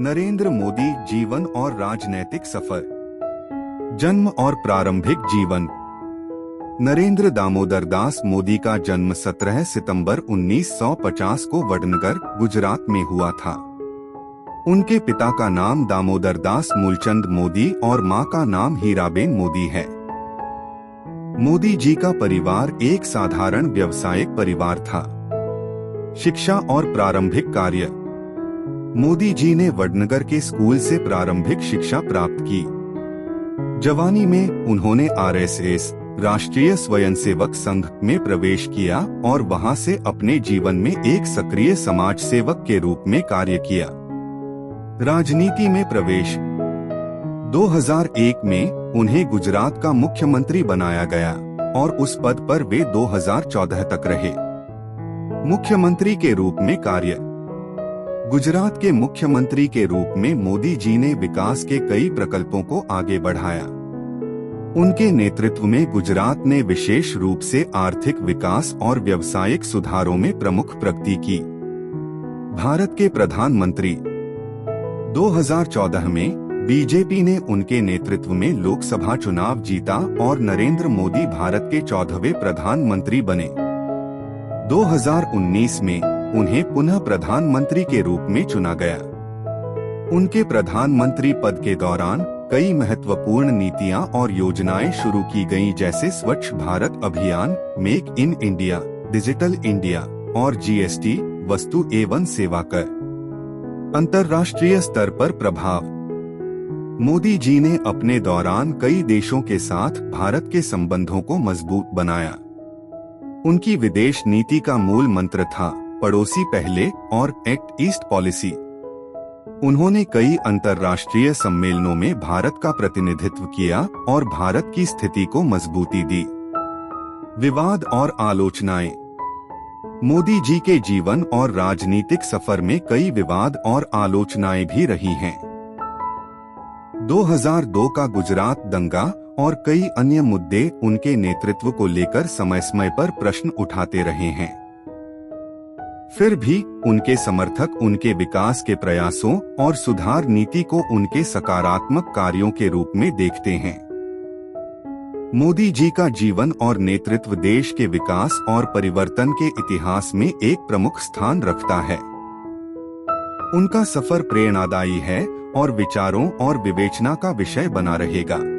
नरेंद्र मोदी जीवन और राजनैतिक सफर। जन्म और प्रारंभिक जीवन। नरेंद्र दामोदर दास मोदी का जन्म 17 सितंबर 1950 को वडनगर, गुजरात में हुआ था। उनके पिता का नाम दामोदर दास मूलचंद मोदी और मां का नाम हीराबेन मोदी है। मोदी जी का परिवार एक साधारण व्यावसायिक परिवार था। शिक्षा और प्रारंभिक कार्य। मोदी जी ने वडनगर के स्कूल से प्रारंभिक शिक्षा प्राप्त की। जवानी में उन्होंने आरएसएस, राष्ट्रीय स्वयंसेवक संघ में प्रवेश किया और वहां से अपने जीवन में एक सक्रिय समाज सेवक के रूप में कार्य किया। राजनीति में प्रवेश। 2001 में उन्हें गुजरात का मुख्यमंत्री बनाया गया और उस पद पर वे 2014 तक रहे। मुख्यमंत्री के रूप में कार्य। गुजरात के मुख्यमंत्री के रूप में मोदी जी ने विकास के कई प्रकल्पों को आगे बढ़ाया। उनके नेतृत्व में गुजरात ने विशेष रूप से आर्थिक विकास और व्यावसायिक सुधारों में प्रमुख प्रगति की। भारत के प्रधानमंत्री। 2014 में बीजेपी ने उनके नेतृत्व में लोकसभा चुनाव जीता और नरेंद्र मोदी भारत के 14वें प्रधानमंत्री बने। 2019 में उन्हें पुनः प्रधानमंत्री के रूप में चुना गया। उनके प्रधानमंत्री पद के दौरान कई महत्वपूर्ण नीतियां और योजनाएं शुरू की गईं, जैसे स्वच्छ भारत अभियान, make in India, digital India और जीएसटी, वस्तु एवं सेवा कर। अंतर्राष्ट्रीय स्तर पर प्रभाव। मोदी जी ने अपने दौरान कई देशों के साथ भारत के संबंधों को मजबूत बनाया। उनकी विदेश नीति का मूल मंत्र था पड़ोसी पहले और एक्ट ईस्ट पॉलिसी। उन्होंने कई अंतर्राष्ट्रीय सम्मेलनों में भारत का प्रतिनिधित्व किया और भारत की स्थिति को मजबूती दी। विवाद और आलोचनाएं। मोदी जी के जीवन और राजनीतिक सफर में कई विवाद और आलोचनाएं भी रही हैं। 2002 का गुजरात दंगा और कई अन्य मुद्दे उनके नेतृत्व को लेकर समय समय पर प्रश्न उठाते रहे हैं। फिर भी उनके समर्थक उनके विकास के प्रयासों और सुधार नीति को उनके सकारात्मक कार्यों के रूप में देखते हैं। मोदी जी का जीवन और नेतृत्व देश के विकास और परिवर्तन के इतिहास में एक प्रमुख स्थान रखता है। उनका सफर प्रेरणादायी है और विचारों और विवेचना का विषय बना रहेगा।